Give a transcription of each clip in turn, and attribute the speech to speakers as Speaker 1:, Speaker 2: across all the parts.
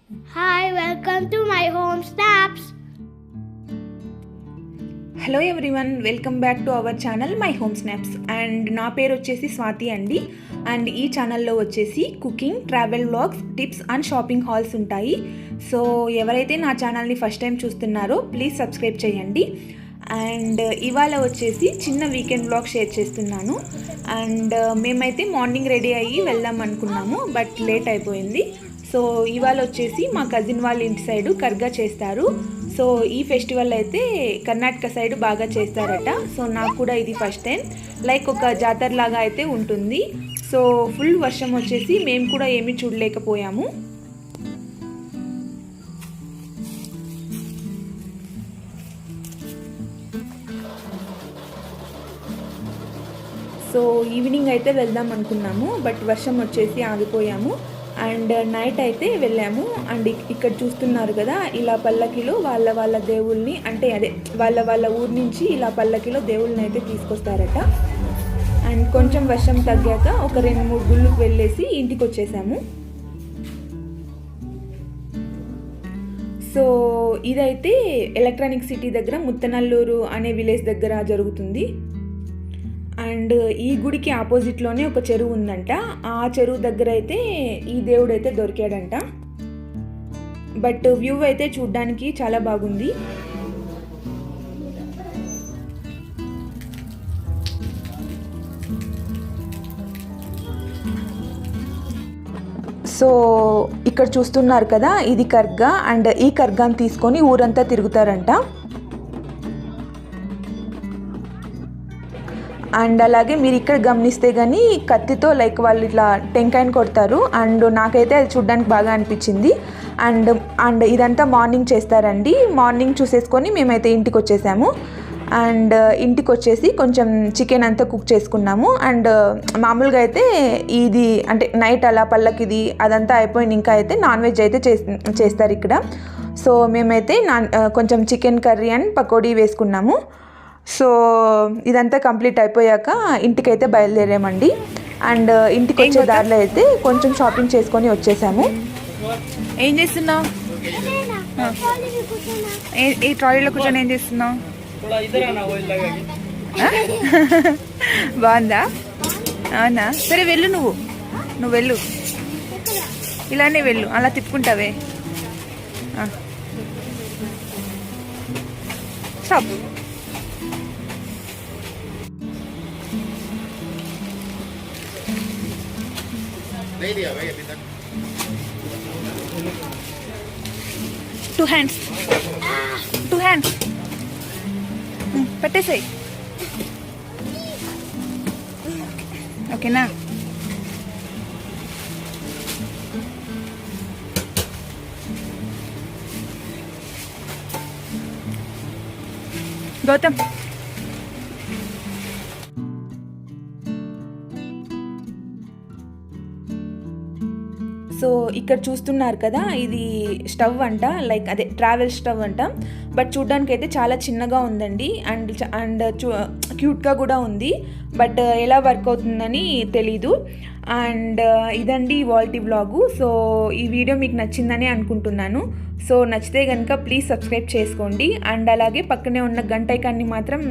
Speaker 1: Hi, welcome to my home snaps.
Speaker 2: Hello everyone, welcome back to our channel my home snaps. And నా పేరు వచ్చేసి స్వాతి అండి. And ఈ ఛానల్లో వచ్చేసి cooking, travel vlogs, tips and shopping halls ఉంటాయి. So ఎవరైతే నా ఛానల్ని ఫస్ట్ టైం చూస్తున్నారో ప్లీజ్ సబ్స్క్రైబ్ చేయండి. అండ్ ఇవాళ వచ్చేసి చిన్న వీకెండ్ వ్లాగ్ షేర్ చేస్తున్నాను. అండ్ మేమైతే మార్నింగ్ రెడీ అయ్యి వెళ్దాం అనుకున్నాము, బట్ లేట్ అయిపోయింది. సో ఇవాళ వచ్చేసి మా కజిన్ వాళ్ళ ఇంటి సైడు కర్గా చేస్తారు. సో ఈ ఫెస్టివల్ అయితే కర్ణాటక సైడ్ బాగా చేస్తారట. సో నాకు కూడా ఇది ఫస్ట్ టైం, లైక్ ఒక జాతర లాగా అయితే ఉంటుంది. సో ఫుల్ వర్షం వచ్చేసి మేము కూడా ఏమీ చూడలేకపోయాము. సో ఈవినింగ్ అయితే వెళ్దాం అనుకున్నాము, బట్ వర్షం వచ్చేసి ఆగిపోయాము. అండ్ నైట్ అయితే వెళ్ళాము. అండ్ ఇక్కడ చూస్తున్నారు కదా, ఇలా పల్లకిలో వాళ్ళ దేవుళ్ళని, అంటే అదే వాళ్ళ ఊరి నుంచి ఇలా పల్లకిలో దేవుళ్ళని అయితే తీసుకొస్తారట. అండ్ కొంచెం వర్షం తగ్గాక ఒక 2-3 గుళ్ళకు వెళ్ళేసి ఇంటికి వచ్చేసాము. సో ఇదైతే ఎలక్ట్రానిక్ సిటీ దగ్గర ముత్తనల్లూరు అనే విలేజ్ దగ్గర జరుగుతుంది. అండ్ ఈ గుడికి ఆపోజిట్లోనే ఒక చెరువు ఉందంట. ఆ చెరువు దగ్గర అయితే ఈ దేవుడు అయితే దొరికాడంట. బట్ వ్యూ అయితే చూడ్డానికి చాలా బాగుంది. సో ఇక్కడ చూస్తున్నారు కదా, ఇది కర్గా. అండ్ ఈ కర్గాని తీసుకొని ఊరంతా తిరుగుతారంట. అండ్ అలాగే మీరు ఇక్కడ గమనిస్తే కానీ కత్తితో లైక్ వాళ్ళు ఇట్లా టెంకాయని కొడతారు. అండ్ నాకైతే అది చూడడానికి బాగా అనిపించింది. అండ్ ఇదంతా మార్నింగ్ చేస్తారండి. మార్నింగ్ చూసేసుకొని మేమైతే ఇంటికి వచ్చేసాము. అండ్ ఇంటికి వచ్చేసి కొంచెం చికెన్ అంతా కుక్ చేసుకున్నాము. అండ్ మామూలుగా అయితే ఇది అంటే నైట్ అలా పల్లకిది అదంతా అయిపోయింది. ఇంకా అయితే నాన్ వెజ్ అయితే చేస్తారు ఇక్కడ. సో మేమైతే కొంచెం చికెన్ కర్రీ అండ్ పకోడీ వేసుకున్నాము. సో ఇదంతా కంప్లీట్ అయిపోయాక ఇంటికైతే బయలుదేరామండి. అండ్ ఇంటికి వచ్చే దారిలో అయితే కొంచెం షాపింగ్ చేసుకొని వచ్చేసాము. ఏం చేస్తున్నావు? ఈ ట్రాలీలో కూర్చొని ఏం చేస్తున్నావు? బాగుందా? అవునా? సరే వెళ్ళు, నువ్వు వెళ్ళు, ఇలానే వెళ్ళు, అలా తిప్పుకుంటావే. స్టాప్. Two hands. పెట్టేసాయి. ఓకేనా? గౌతమ్, సో ఇక్కడ చూస్తున్నారు కదా, ఇది స్టవ్ అంట, లైక్ అదే ట్రావెల్ స్టవ్ అంట. బట్ చూడ్డానికి అయితే చాలా చిన్నగా ఉందండి. అండ్ క్యూట్గా కూడా ఉంది. బట్ ఎలా వర్క్ అవుతుందని తెలీదు. అండ్ ఇదండి ఇవాల్టి వ్లాగు. సో ఈ వీడియో మీకు నచ్చిందని అనుకుంటున్నాను. సో నచ్చితే కనుక ప్లీజ్ సబ్స్క్రైబ్ చేసుకోండి. అండ్ అలాగే పక్కనే ఉన్న గంట ఐకాన్ని మాత్రం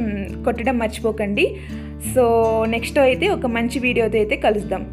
Speaker 2: కొట్టడం మర్చిపోకండి. సో నెక్స్ట్ అయితే ఒక మంచి వీడియోతో అయితే కలుద్దాం.